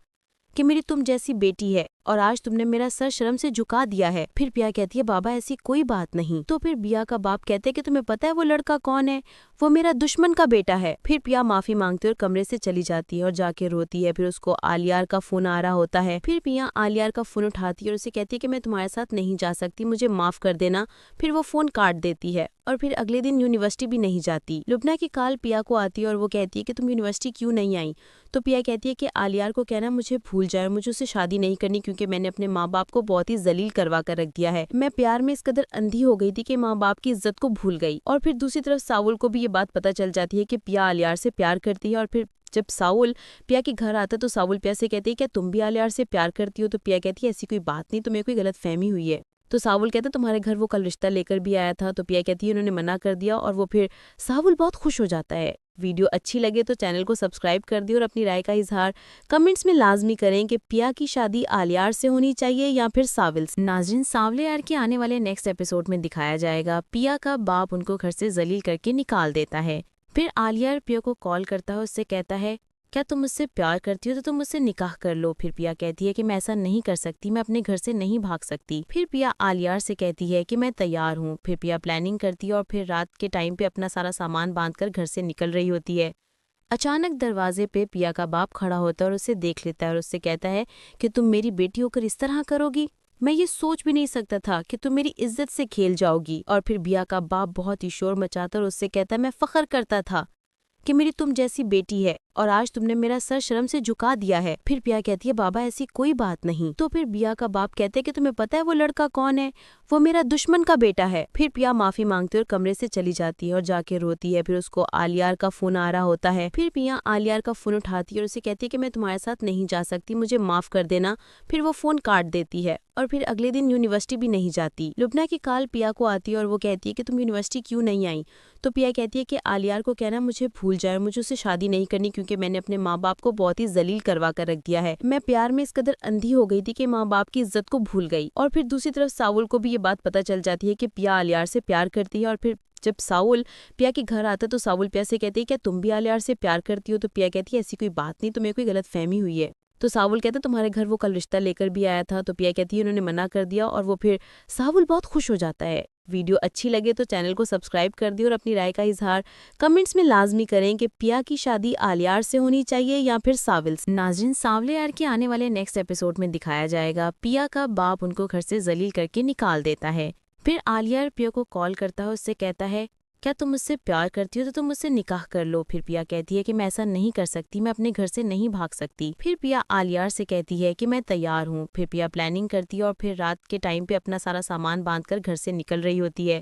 [SPEAKER 9] कि मेरी तुम जैसी बेटी है और आज तुमने मेरा सर शर्म से झुका दिया है। फिर पिया कहती है बाबा ऐसी कोई बात नहीं। तो फिर पिया का बाप कहते हैं कि तुम्हें पता है वो लड़का कौन है, वो मेरा दुश्मन का बेटा है। फिर पिया माफी मांगते और कमरे से चली जाती है और जाके रोती है। फिर उसको आलियार का फोन आ रहा होता है। फिर पिया आलियार का फोन उठाती है और उसे कहती है कि मैं तुम्हारे साथ नहीं जा सकती, मुझे माफ कर देना। फिर वो फोन काट देती है और फिर अगले दिन यूनिवर्सिटी भी नहीं जाती। लुबना की कॉल पिया को आती है और वो कहती है कि तुम यूनिवर्सिटी क्यों नहीं आई। तो पिया कहती है कि आलियार को कहना मुझे भूल जाए, मुझे उससे शादी नहीं करनी क्योंकि मैंने अपने माँ बाप को बहुत ही जलील करवा कर रख दिया है। मैं प्यार में इस कदर अंधी हो गई थी कि माँ बाप की इज्जत को भूल गई। और फिर दूसरी तरफ साउल को भी ये बात पता चल जाती है कि पिया आलियार से प्यार करती है। और फिर जब साउल पिया के घर आता है तो साउल पिया से कहती है क्या तुम भी आलियार से प्यार करती हो। तो पिया कहती है ऐसी कोई बात नहीं, तुम्हें कोई गलत फहमी हुई है। तो साउल कहता है तुम्हारे घर वो कल रिश्ता लेकर भी आया था। तो पिया कहती है उन्होंने मना कर दिया। और वो फिर साउल बहुत खुश हो जाता है। वीडियो अच्छी लगे तो चैनल को सब्सक्राइब कर दिए और अपनी राय का इजहार कमेंट्स में लाजमी करें कि पिया की शादी आलियार से होनी चाहिए या फिर साविल से। नाज़रीन, सावले यार के आने वाले नेक्स्ट एपिसोड में दिखाया जाएगा पिया का बाप उनको घर से जलील करके निकाल देता है। फिर आलियार पिया को कॉल करता है, उससे कहता है क्या तुम मुझसे प्यार करती हो तो तुम मुझसे निकाह कर लो। फिर पिया कहती है कि मैं ऐसा नहीं कर सकती, मैं अपने घर से नहीं भाग सकती। फिर पिया आलियार से कहती है कि मैं तैयार हूँ। फिर पिया प्लानिंग करती है और फिर रात के टाइम पे अपना सारा सामान बांधकर घर से निकल रही होती है। अचानक दरवाजे पे पिया का बाप खड़ा होता है और उसे देख लेता है और उससे कहता है कि तुम मेरी बेटी होकर इस तरह करोगी, मैं ये सोच भी नहीं सकता था कि तुम मेरी इज्जत से खेल जाओगी। और फिर पिया का बाप बहुत ही शोर मचाता और उससे कहता है मैं फख्र करता था कि मेरी तुम जैसी बेटी है और आज तुमने मेरा सर शर्म से झुका दिया है। फिर पिया कहती है बाबा ऐसी कोई बात नहीं। तो फिर पिया का बाप कहते हैं कि तुम्हें पता है वो लड़का कौन है, वो मेरा दुश्मन का बेटा है। फिर पिया माफी मांगते और कमरे से चली जाती है और जाके रोती है। फिर उसको आलियार का फोन आ रहा होता है। फिर पिया आलियार का फोन उठाती है और उसे कहती है कि मैं तुम्हारे साथ नहीं जा सकती, मुझे माफ कर देना। फिर वो फोन काट देती है और फिर अगले दिन यूनिवर्सिटी भी नहीं जाती। लुबना की कॉल पिया को आती है और वो कहती है कि तुम यूनिवर्सिटी क्यों नहीं आई। तो पिया कहती है कि आलियार को कहना मुझे भूल जाए, मुझे उससे शादी नहीं करनी क्योंकि मैंने अपने माँ बाप को बहुत ही जलील करवा कर रख दिया है। मैं प्यार में इस कदर अंधी हो गई थी कि माँ बाप की इज्जत को भूल गई। और फिर दूसरी तरफ साउल को भी ये बात पता चल जाती है कि पिया आलियार से प्यार करती है। और फिर जब साउल पिया के घर आता है तो साउल पिया से कहती है क्या तुम भी आलियार से प्यार करती हो। तो पिया कहती है ऐसी कोई बात नहीं, तुम्हें कोई गलत फहमी हुई है। तो साउल कहता है तुम्हारे घर वो कल रिश्ता लेकर भी आया था। तो पिया कहती है उन्होंने मना कर दिया। और वो फिर साउल बहुत खुश हो जाता है। वीडियो अच्छी लगे तो चैनल को सब्सक्राइब कर दिए और अपनी राय का इजहार कमेंट्स में लाजमी करें कि पिया की शादी आलियार से होनी चाहिए या फिर साविल से। नाज़रीन, सावले यार के आने वाले नेक्स्ट एपिसोड में दिखाया जाएगा पिया का बाप उनको घर से जलील करके निकाल देता है। फिर आलियार पिया को कॉल करता है, उससे कहता है क्या तुम मुझसे प्यार करती हो तो तुम मुझसे निकाह कर लो। फिर पिया कहती है कि मैं ऐसा नहीं कर सकती, मैं अपने घर से नहीं भाग सकती। फिर पिया आलियार से कहती है कि मैं तैयार हूँ। फिर पिया प्लानिंग करती है और फिर रात के टाइम पे अपना सारा सामान बांधकर घर से निकल रही होती है।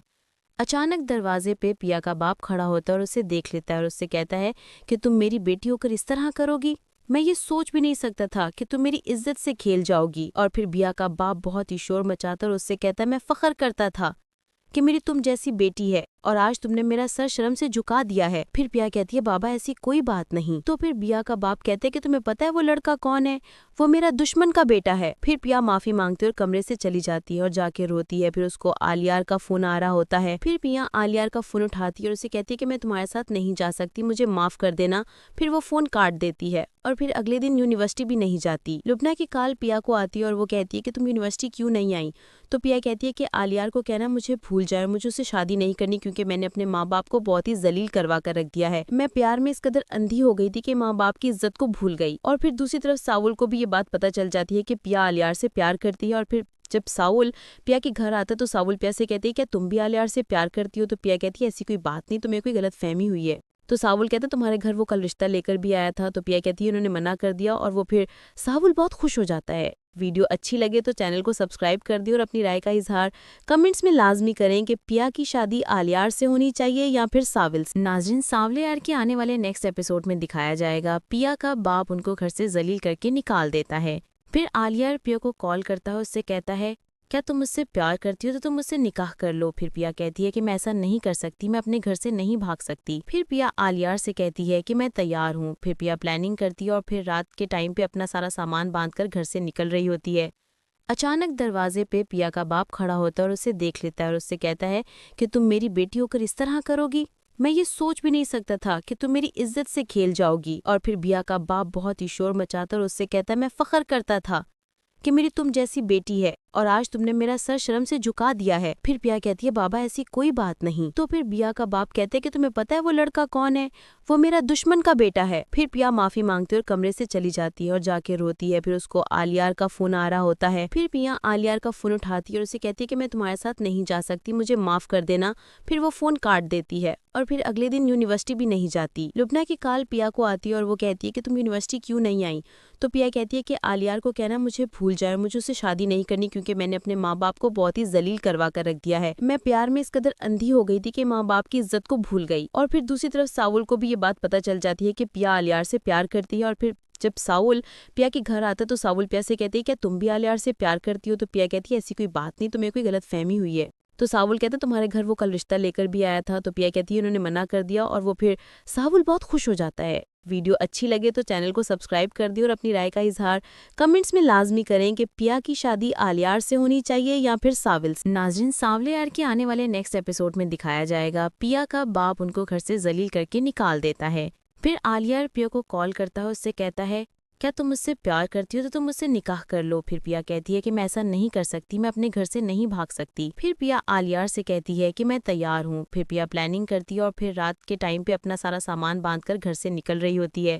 [SPEAKER 9] अचानक दरवाजे पे पिया का बाप खड़ा होता है और उसे देख लेता है और उससे कहता है कि तुम मेरी बेटी होकर इस तरह करोगी, मैं ये सोच भी नहीं सकता था कि तुम मेरी इज्जत से खेल जाओगी। और फिर पिया का बाप बहुत ही शोर मचाता और उससे कहता है मैं फख्र करता था कि मेरी तुम जैसी बेटी है और आज तुमने मेरा सर शर्म से झुका दिया है। फिर पिया कहती है बाबा ऐसी कोई बात नहीं। तो फिर पिया का बाप कहते हैं कि तुम्हें पता है वो लड़का कौन है, वो मेरा दुश्मन का बेटा है। फिर पिया माफी मांगते और कमरे से चली जाती है और जाके रोती है। फिर उसको आलियार का फोन आ रहा होता है। फिर पिया आलियार का फोन उठाती है और उसे कहती है कि मैं तुम्हारे साथ नहीं जा सकती, मुझे माफ कर देना। फिर वो फोन काट देती है और फिर अगले दिन यूनिवर्सिटी भी नहीं जाती। लुबना की कॉल पिया को आती है और वो कहती है कि तुम यूनिवर्सिटी क्यों नहीं आई। तो पिया कहती है कि आलियार को कहना मुझे भूल जाए, मुझे उससे शादी नहीं करनी क्योंकि मैंने अपने माँ बाप को बहुत ही जलील करवा कर रख दिया है। मैं प्यार में इस कदर अंधी हो गई थी कि माँ बाप की इज्जत को भूल गई। और फिर दूसरी तरफ साउल को भी ये बात पता चल जाती है कि पिया आलियार से प्यार करती है। और फिर जब साउल पिया के घर आता है तो साउल पिया से कहती है क्या तुम भी आलियार से प्यार करती हो। तो पिया कहती है ऐसी कोई बात नहीं, तुम्हें कोई गलत फहमी हुई है। तो साउल कहता है तुम्हारे घर वो कल रिश्ता लेकर भी आया था। तो पिया कहती है उन्होंने मना कर दिया। और वो फिर साउल बहुत खुश हो जाता है। वीडियो अच्छी लगे तो चैनल को सब्सक्राइब कर दिए और अपनी राय का इजहार कमेंट्स में लाजमी करें कि पिया की शादी आलियार से होनी चाहिए या फिर साविल से। नाज़रीन, सावले यार के आने वाले नेक्स्ट एपिसोड में दिखाया जाएगा पिया का बाप उनको घर से जलील करके निकाल देता है। फिर आलिया पिया को कॉल करता है, उससे कहता है क्या तुम मुझसे प्यार करती हो तो तुम मुझसे निकाह कर लो। फिर पिया कहती है कि मैं ऐसा नहीं कर सकती, मैं अपने घर से नहीं भाग सकती। फिर पिया आलिया से कहती है कि मैं तैयार हूँ। फिर पिया प्लानिंग करती है और फिर रात के टाइम पे अपना सारा सामान बांधकर घर से निकल रही होती है। अचानक दरवाजे पे पिया का बाप खड़ा होता है और उसे देख लेता है और उससे कहता है कि तुम मेरी बेटी होकर इस तरह करोगी, मैं ये सोच भी नहीं सकता था कि तुम मेरी इज्जत से खेल जाओगी। और फिर पिया का बाप बहुत ही शोर मचाता और उससे कहता है मैं फख्र करता था कि मेरी तुम जैसी बेटी है और आज तुमने मेरा सर शर्म से झुका दिया है। फिर पिया कहती है बाबा ऐसी कोई बात नहीं। तो फिर पिया का बाप कहते हैं कि तुम्हें पता है वो लड़का कौन है, वो मेरा दुश्मन का बेटा है। फिर पिया माफी मांगते और कमरे से चली जाती है और जाके रोती है। फिर उसको आलियार का फोन आ रहा होता है। फिर पिया आलियार का फोन उठाती है और उसे कहती है कि मैं तुम्हारे साथ नहीं जा सकती, मुझे माफ कर देना। फिर वो फोन काट देती है और फिर अगले दिन यूनिवर्सिटी भी नहीं जाती। लुबना की कॉल पिया को आती है और वो कहती है कि तुम यूनिवर्सिटी क्यों नहीं आई। तो पिया कहती है कि आलियार को कहना मुझे भूल जाए, मुझे उससे शादी नहीं करनी क्योंकि मैंने अपने माँ बाप को बहुत ही जलील करवा कर रख दिया है। मैं प्यार में इस कदर अंधी हो गई थी कि माँ बाप की इज्जत को भूल गई। और फिर दूसरी तरफ साउल को भी ये बात पता चल जाती है कि पिया आलियार से प्यार करती है। और फिर जब साउल पिया के घर आता है तो साउल पिया से कहती है क्या तुम भी आलियार से प्यार करती हो। तो पिया कहती है ऐसी कोई बात नहीं, तुम्हें कोई गलत फहमी हुई है। तो साउल कहता है तुम्हारे घर वो कल रिश्ता लेकर भी आया था। तो पिया कहती है उन्होंने मना कर दिया। और वो फिर साउल बहुत खुश हो जाता है। वीडियो अच्छी लगे तो चैनल को सब्सक्राइब कर दिए और अपनी राय का इजहार कमेंट्स में लाजमी करें कि पिया की शादी आलियार से होनी चाहिए या फिर साविल से। नाज़रीन, सावले यार के आने वाले नेक्स्ट एपिसोड में दिखाया जाएगा पिया का बाप उनको घर से जलील करके निकाल देता है। फिर आलिया पिया को कॉल करता है, उससे कहता है क्या तुम मुझसे प्यार करती हो तो तुम मुझसे निकाह कर लो। फिर पिया कहती है कि मैं ऐसा नहीं कर सकती, मैं अपने घर से नहीं भाग सकती। फिर पिया आलियार से कहती है कि मैं तैयार हूँ। फिर पिया प्लानिंग करती है और फिर रात के टाइम पे अपना सारा सामान बांधकर घर से निकल रही होती है।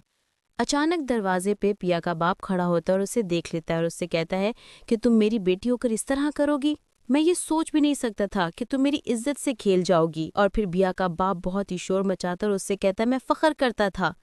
[SPEAKER 9] अचानक दरवाजे पे पिया का बाप खड़ा होता है और उसे देख लेता है और उससे कहता है कि तुम मेरी बेटी होकर इस तरह करोगी, मैं ये सोच भी नहीं सकता था कि तुम मेरी इज्जत से खेल जाओगी। और फिर पिया का बाप बहुत ही शोर मचाता और उससे कहता है मैं फख्र करता था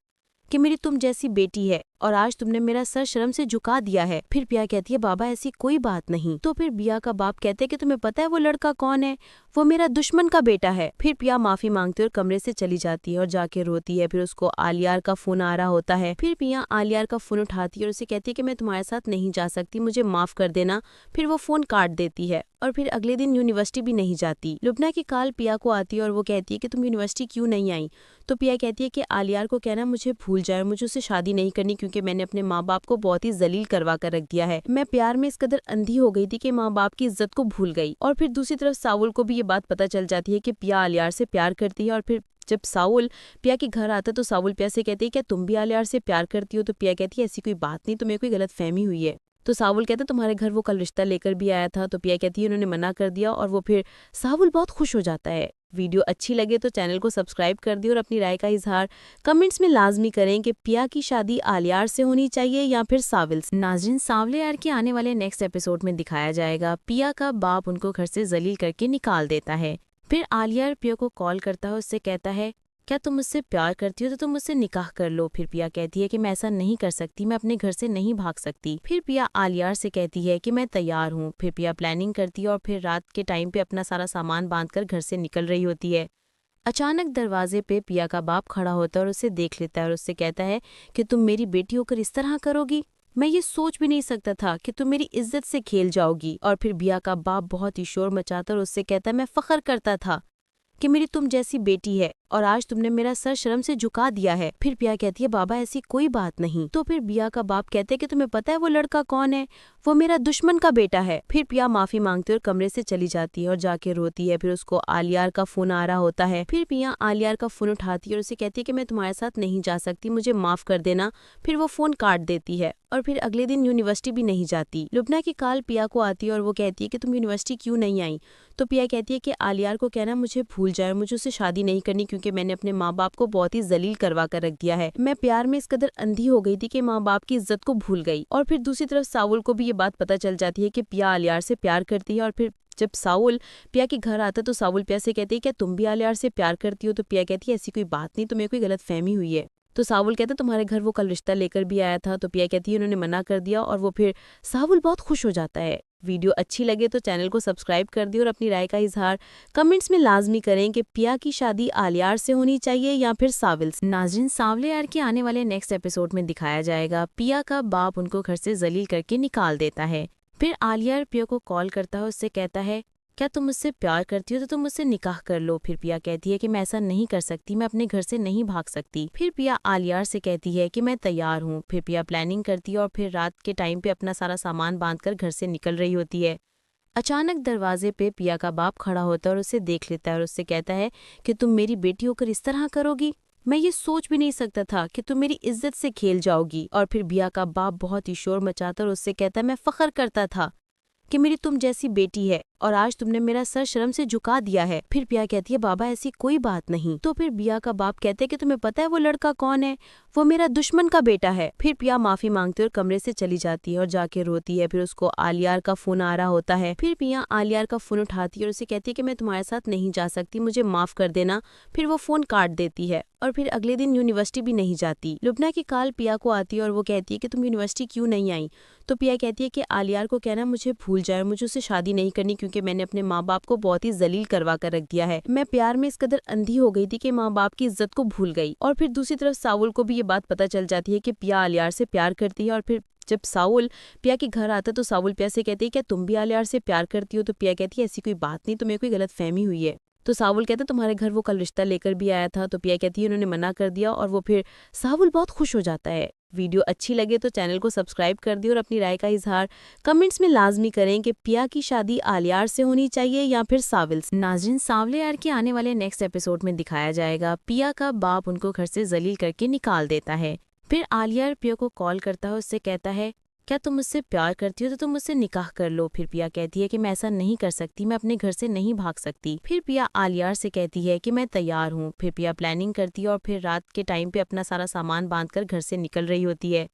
[SPEAKER 9] कि मेरी तुम जैसी बेटी है और आज तुमने मेरा सर शर्म से झुका दिया है। फिर पिया कहती है बाबा ऐसी कोई बात नहीं। तो फिर पिया का बाप कहते हैं कि तुम्हें पता है वो लड़का कौन है, वो मेरा दुश्मन का बेटा है। फिर पिया माफी मांगते और कमरे से चली जाती है और जाके रोती है। फिर उसको आलियार का फोन आ रहा होता है। फिर पिया आलियार का फोन उठाती है और उसे कहती है कि मैं तुम्हारे साथ नहीं जा सकती, मुझे माफ कर देना। फिर वो फोन काट देती है और फिर अगले दिन यूनिवर्सिटी भी नहीं जाती। लुबना की कॉल पिया को आती है और वो कहती है कि तुम यूनिवर्सिटी क्यों नहीं आई। तो पिया कहती है कि आलियार को कहना मुझे भूल जाए, मुझे उससे शादी नहीं करनी क्योंकि मैंने अपने माँ बाप को बहुत ही जलील करवा कर रख दिया है। मैं प्यार में इस कदर अंधी हो गई थी कि माँ बाप की इज्जत को भूल गई। और फिर दूसरी तरफ साउल को भी ये बात पता चल जाती है कि पिया आलियार से प्यार करती है। और फिर जब साउल पिया के घर आता है तो साउल पिया से कहती है क्या तुम भी आलियार से प्यार करती हो। तो पिया कहती है ऐसी कोई बात नहीं, तुम्हें कोई गलत फहमी हुई है। तो साउल कहता है तुम्हारे घर वो कल रिश्ता लेकर भी आया था। तो पिया कहती है उन्होंने मना कर दिया। और वो फिर साउल बहुत खुश हो जाता है। वीडियो अच्छी लगे तो चैनल को सब्सक्राइब कर दिए और अपनी राय का इजहार कमेंट्स में लाजमी करें कि पिया की शादी आलियार से होनी चाहिए या फिर साविल से। नाज़रीन, सावले यार के आने वाले नेक्स्ट एपिसोड में दिखाया जाएगा पिया का बाप उनको घर से जलील करके निकाल देता है। फिर आलिया पिया को कॉल करता है, उससे कहता है क्या तुम मुझसे प्यार करती हो तो तुम मुझसे निकाह कर लो। फिर पिया कहती है कि मैं ऐसा नहीं कर सकती, मैं अपने घर से नहीं भाग सकती। फिर पिया आलियार से कहती है कि मैं तैयार हूँ। फिर पिया प्लानिंग करती है और फिर रात के टाइम पे अपना सारा सामान बांधकर घर से निकल रही होती है। अचानक दरवाजे पे पिया का बाप खड़ा होता है और उसे देख लेता है और उससे कहता है कि तुम मेरी बेटी होकर इस तरह करोगी, मैं ये सोच भी नहीं सकता था कि तुम मेरी इज्जत से खेल जाओगी। और फिर पिया का बाप बहुत ही शोर मचाता और उससे कहता है मैं फख्र करता था कि मेरी तुम जैसी बेटी है और आज तुमने मेरा सर शर्म से झुका दिया है। फिर पिया कहती है बाबा ऐसी कोई बात नहीं। तो फिर पिया का बाप कहते हैं कि तुम्हें पता है वो लड़का कौन है, वो मेरा दुश्मन का बेटा है। फिर पिया माफी मांगते और कमरे से चली जाती है और जाके रोती है। फिर उसको आलियार का फोन आ रहा होता है। फिर पिया आलियार का फोन उठाती है और उसे कहती है कि मैं तुम्हारे साथ नहीं जा सकती, मुझे माफ कर देना। फिर वो फोन काट देती है और फिर अगले दिन यूनिवर्सिटी भी नहीं जाती। लुबना की कॉल पिया को आती है और वो कहती है कि तुम यूनिवर्सिटी क्यों नहीं आई। तो पिया कहती है कि आलियार को कहना मुझे भूल जाए, मुझे उससे शादी नहीं करनी क्योंकि मैंने अपने माँ बाप को बहुत ही जलील करवा कर रख दिया है। मैं प्यार में इस कदर अंधी हो गई थी कि माँ बाप की इज्जत को भूल गई। और फिर दूसरी तरफ साउल को भी ये बात पता चल जाती है कि पिया आलियार से प्यार करती है। और फिर जब साउल पिया के घर आता है तो साउल पिया से कहती है क्या तुम भी आलियार से प्यार करती हो। तो पिया कहती है ऐसी कोई बात नहीं, तुम्हें कोई गलत फहमी हुई है। तो साउल कहता है तुम्हारे घर वो कल रिश्ता लेकर भी आया था। तो पिया कहती है उन्होंने मना कर दिया। और वो फिर साउल बहुत खुश हो जाता है। वीडियो अच्छी लगे तो चैनल को सब्सक्राइब कर दिए और अपनी राय का इजहार कमेंट्स में लाजमी करें कि पिया की शादी आलियार से होनी चाहिए या फिर साविल से। नाज़रीन, सावले यार के आने वाले नेक्स्ट एपिसोड में दिखाया जाएगा पिया का बाप उनको घर से जलील करके निकाल देता है। फिर आलियार पिया को कॉल करता है, उससे कहता है क्या तुम मुझसे प्यार करती हो तो तुम मुझसे निकाह कर लो। फिर पिया कहती है कि मैं ऐसा नहीं कर सकती, मैं अपने घर से नहीं भाग सकती। फिर पिया आलियार से कहती है कि मैं तैयार हूँ। फिर पिया प्लानिंग करती है और फिर रात के टाइम पे अपना सारा सामान बांधकर घर से निकल रही होती है। अचानक दरवाजे पे पिया का बाप खड़ा होता है और उसे देख लेता है और उससे कहता है कि तुम मेरी बेटी होकर इस तरह करोगी, मैं ये सोच भी नहीं सकता था कि तुम मेरी इज्जत से खेल जाओगी। और फिर पिया का बाप बहुत ही शोर मचाता और उससे कहता है मैं फख्र करता था कि मेरी तुम जैसी बेटी है और आज तुमने मेरा सर शर्म से झुका दिया है। फिर पिया कहती है बाबा ऐसी कोई बात नहीं। तो फिर पिया का बाप कहते हैं कि तुम्हें पता है वो लड़का कौन है, वो मेरा दुश्मन का बेटा है। फिर पिया माफी मांगते और कमरे से चली जाती है और जाके रोती है। फिर उसको आलियार का फोन आ रहा होता है। फिर पिया आलियार का फोन उठाती है और उसे कहती है कि मैं तुम्हारे साथ नहीं जा सकती, मुझे माफ कर देना। फिर वो फोन काट देती है और फिर अगले दिन यूनिवर्सिटी भी नहीं जाती। लुबना की कॉल पिया को आती है और वो कहती है कि तुम यूनिवर्सिटी क्यों नहीं आई। तो पिया कहती है कि आलियार को कहना मुझे भूल जाए, मुझे उससे शादी नहीं करनी क्योंकि मैंने अपने माँ बाप को बहुत ही जलील करवा कर रख दिया है। मैं प्यार में इस कदर अंधी हो गई थी कि माँ बाप की इज्जत को भूल गई। और फिर दूसरी तरफ साउल को भी ये बात पता चल जाती है कि पिया आलियार से प्यार करती है। और फिर जब साउल पिया के घर आता है तो साउल पिया से कहती है क्या तुम भी आलियार से प्यार करती हो। तो पिया कहती है ऐसी कोई बात नहीं, तुम्हें कोई गलत फहमी हुई है। तो सावुल कहता है तुम्हारे घर वो कल रिश्ता लेकर भी आया था। तो पिया कहती है उन्होंने मना कर दिया। और वो फिर सावुल बहुत खुश हो जाता है। वीडियो अच्छी लगे तो चैनल को सब्सक्राइब कर दिए और अपनी राय का इजहार कमेंट्स में लाजमी करें कि पिया की शादी आलियार से होनी चाहिए या फिर साविल से। नाज़रीन, सावले यार के आने वाले नेक्स्ट एपिसोड में दिखाया जाएगा पिया का बाप उनको घर से जलील करके निकाल देता है। फिर आलियार पिया को कॉल करता है, उससे कहता है क्या तुम मुझसे प्यार करती हो तो तुम मुझसे निकाह कर लो। फिर पिया कहती है कि मैं ऐसा नहीं कर सकती, मैं अपने घर से नहीं भाग सकती। फिर पिया आलियार से कहती है कि मैं तैयार हूँ। फिर पिया प्लानिंग करती है और फिर रात के टाइम पे अपना सारा सामान बांधकर घर से निकल रही होती है।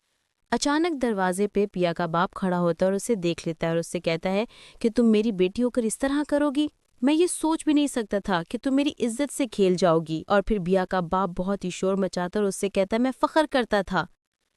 [SPEAKER 9] अचानक दरवाजे पे पिया का बाप खड़ा होता है और उसे देख लेता है और उससे कहता है कि तुम मेरी बेटी होकर इस तरह करोगी, मैं ये सोच भी नहीं सकता था कि तुम मेरी इज्जत से खेल जाओगी। और फिर पिया का बाप बहुत ही शोर मचाता और उससे कहता है मैं फख्र करता था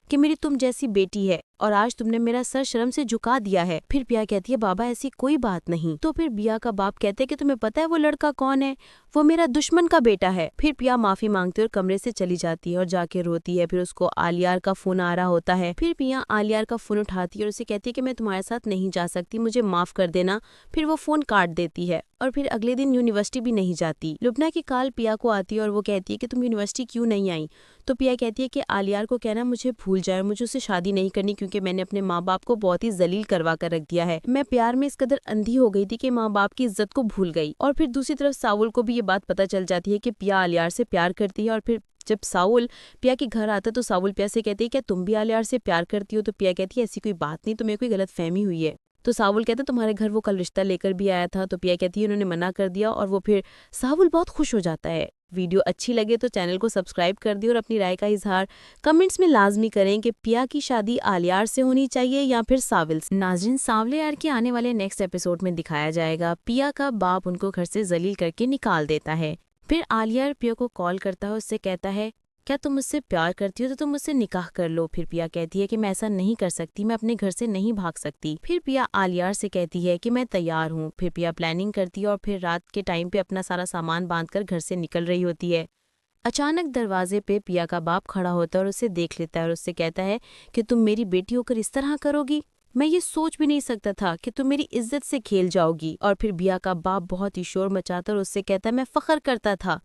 [SPEAKER 9] कि मेरी तुम जैसी बेटी है और आज तुमने मेरा सर शर्म से झुका दिया है। फिर पिया कहती है बाबा ऐसी कोई बात नहीं। तो फिर पिया का बाप कहते हैं कि तुम्हें पता है वो लड़का कौन है, वो मेरा दुश्मन का बेटा है। फिर पिया माफी मांगते और कमरे से चली जाती है और जाके रोती है। फिर उसको आलियार का फोन आ रहा होता है। फिर पिया आलियार का फोन उठाती है और उसे कहती है कि मैं तुम्हारे साथ नहीं जा सकती, मुझे माफ कर देना। फिर वो फोन काट देती है और फिर अगले दिन यूनिवर्सिटी भी नहीं जाती। लुबना की कॉल पिया को आती है और वो कहती है कि तुम यूनिवर्सिटी क्यों नहीं आई। तो पिया कहती है कि आलियार को कहना मुझे भूल जाए, मुझे उससे शादी नहीं करनी क्योंकि मैंने अपने माँ बाप को बहुत ही जलील करवा कर रख दिया है। मैं प्यार में इस कदर अंधी हो गई थी कि माँ बाप की इज्जत को भूल गई। और फिर दूसरी तरफ साउल को भी ये बात पता चल जाती है कि पिया आलियार से प्यार करती है। और फिर जब साउल पिया के घर आता है तो साउल पिया से कहती है क्या तुम भी आलियार से प्यार करती हो। तो पिया कहती है ऐसी कोई बात नहीं, तुम्हें कोई गलत फहमी हुई है। तो सावुल कहता है तुम्हारे घर वो कल रिश्ता लेकर भी आया था। तो पिया कहती है उन्होंने मना कर दिया। और वो फिर सावुल बहुत खुश हो जाता है। वीडियो अच्छी लगे तो चैनल को सब्सक्राइब कर दिए और अपनी राय का इजहार कमेंट्स में लाजमी करें कि पिया की शादी आलियार से होनी चाहिए या फिर साविल से। नाज़रीन, सावले यार के आने वाले नेक्स्ट एपिसोड में दिखाया जाएगा पिया का बाप उनको घर से जलील करके निकाल देता है। फिर आलियार पिया को कॉल करता है, उससे कहता है क्या तुम मुझसे प्यार करती हो तो तुम मुझसे निकाह कर लो। फिर पिया कहती है कि मैं ऐसा नहीं कर सकती, मैं अपने घर से नहीं भाग सकती। फिर पिया आलियार से कहती है कि मैं तैयार हूँ। फिर पिया प्लानिंग करती है और फिर रात के टाइम पे अपना सारा सामान बांधकर घर से निकल रही होती है। अचानक दरवाजे पे पिया का बाप खड़ा होता है और उसे देख लेता है और उससे कहता है कि तुम मेरी बेटी होकर इस तरह करोगी, मैं ये सोच भी नहीं सकता था कि तुम मेरी इज्जत से खेल जाओगी। और फिर पिया का बाप बहुत ही शोर मचाता और उससे कहता है मैं फख्र करता था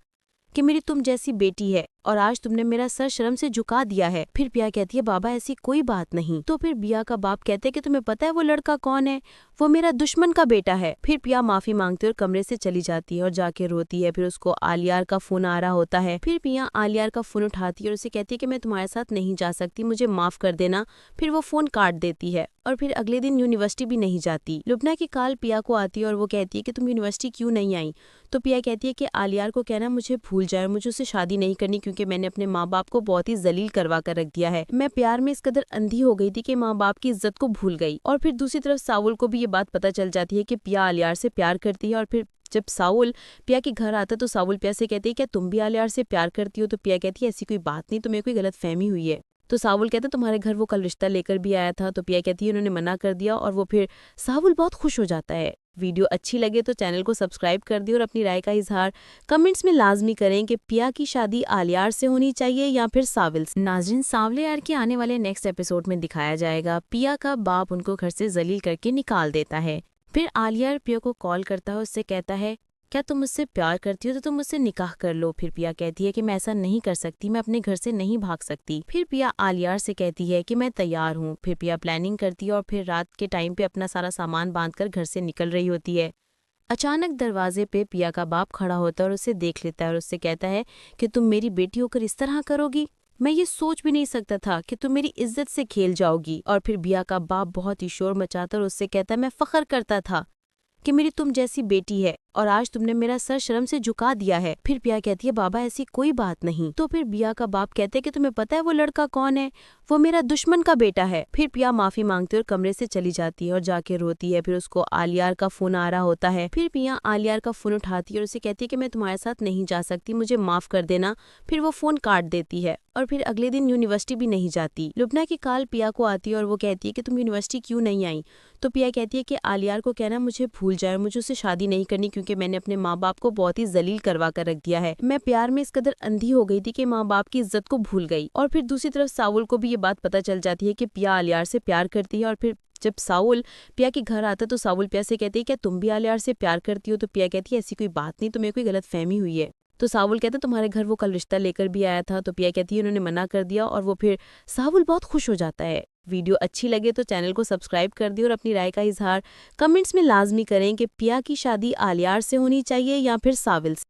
[SPEAKER 9] कि मेरी तुम जैसी बेटी है और आज तुमने मेरा सर शर्म से झुका दिया है। फिर पिया कहती है बाबा ऐसी कोई बात नहीं। तो फिर पिया का बाप कहते हैं कि तुम्हें पता है वो लड़का कौन है, वो मेरा दुश्मन का बेटा है। फिर पिया माफी मांगते और कमरे से चली जाती है और जाके रोती है। फिर उसको आलियार का फोन आ रहा होता है। फिर पिया आलियार का फोन उठाती है और उसे कहती है कि मैं तुम्हारे साथ नहीं जा सकती, मुझे माफ कर देना। फिर वो फोन काट देती है और फिर अगले दिन यूनिवर्सिटी भी नहीं जाती। लुबना की कॉल पिया को आती है और वो कहती है कि तुम यूनिवर्सिटी क्यों नहीं आई। तो पिया कहती है कि आलियार को कहना मुझे भूल जाए, मुझे उससे शादी नहीं करनी क्योंकि मैंने अपने माँ बाप को बहुत ही जलील करवा कर रख दिया है। मैं प्यार में इस कदर अंधी हो गई थी कि माँ बाप की इज्जत को भूल गई। और फिर दूसरी तरफ साउल को भी ये बात पता चल जाती है कि पिया आलियार से प्यार करती है। और फिर जब साउल पिया के घर आता है तो साउल पिया से कहती है क्या तुम भी आलियार से प्यार करती हो। तो पिया कहती है ऐसी कोई बात नहीं, तुम्हें कोई गलत फहमी हुई है। तो सावुल कहता है तुम्हारे घर वो कल रिश्ता लेकर भी आया था। तो पिया कहती है उन्होंने मना कर दिया और वो फिर सावुल बहुत खुश हो जाता है। वीडियो अच्छी लगे तो चैनल को सब्सक्राइब कर दिए और अपनी राय का इजहार कमेंट्स में लाजमी करें कि पिया की शादी आलियार से होनी चाहिए या फिर साविल से। नाज़रीन, सावले यार के आने वाले नेक्स्ट एपिसोड में दिखाया जाएगा पिया का बाप उनको घर से जलील करके निकाल देता है। फिर आलियार पिया को कॉल करता है, उससे कहता है क्या तुम मुझसे प्यार करती हो तो तुम मुझसे निकाह कर लो। फिर पिया कहती है कि मैं ऐसा नहीं कर सकती, मैं अपने घर से नहीं भाग सकती। फिर पिया आलियार से कहती है कि मैं तैयार हूँ। फिर पिया प्लानिंग करती है और फिर रात के टाइम पे अपना सारा सामान बांधकर घर से निकल रही होती है। अचानक दरवाजे पे पिया का बाप खड़ा होता है और उसे देख लेता है और उससे कहता है कि तुम मेरी बेटी होकर इस तरह करोगी, मैं ये सोच भी नहीं सकता था कि तुम मेरी इज्जत से खेल जाओगी। और फिर पिया का बाप बहुत ही शोर मचाता और उससे कहता है मैं फख्र करता था कि मेरी तुम जैसी बेटी है और आज तुमने मेरा सर शर्म से झुका दिया है। फिर पिया कहती है बाबा ऐसी कोई बात नहीं। तो फिर पिया का बाप कहते हैं कि तुम्हें पता है वो लड़का कौन है, वो मेरा दुश्मन का बेटा है। फिर पिया माफी मांगती और कमरे से चली जाती है और जाके रोती है। फिर उसको आलियार का फोन आ रहा होता है। फिर पिया आलियार का फोन उठाती है और उसे कहती है कि मैं तुम्हारे साथ नहीं जा सकती, मुझे माफ कर देना। फिर वो फोन काट देती है और फिर अगले दिन यूनिवर्सिटी भी नहीं जाती। लुबना की कॉल पिया को आती है और वो कहती है कि तुम यूनिवर्सिटी क्यों नहीं आई। तो पिया कहती है कि आलियार को कहना मुझे भूल जाए, मुझे उससे शादी नहीं करनी क्योंकि मैंने अपने माँ बाप को बहुत ही जलील करवा कर रख दिया है। मैं प्यार में इस कदर अंधी हो गई थी कि माँ बाप की इज्जत को भूल गई। और फिर दूसरी तरफ सावुल को भी ये बात पता चल जाती है कि पिया आलियार से प्यार करती है। और फिर जब सावुल पिया के घर आता है तो सावुल पिया से कहती है क्या तुम भी आलियार से प्यार करती हो। तो पिया कहती है ऐसी कोई बात नहीं, तुम्हें कोई गलत फहमी हुई है। तो सावुल कहता है तुम्हारे घर वो कल रिश्ता लेकर भी आया था। तो पिया कहती है उन्होंने मना कर दिया और वो फिर सावुल बहुत खुश हो जाता है। वीडियो अच्छी लगे तो चैनल को सब्सक्राइब कर दिए और अपनी राय का इजहार कमेंट्स में लाजमी करें कि पिया की शादी आलियार से होनी चाहिए या फिर साविल से।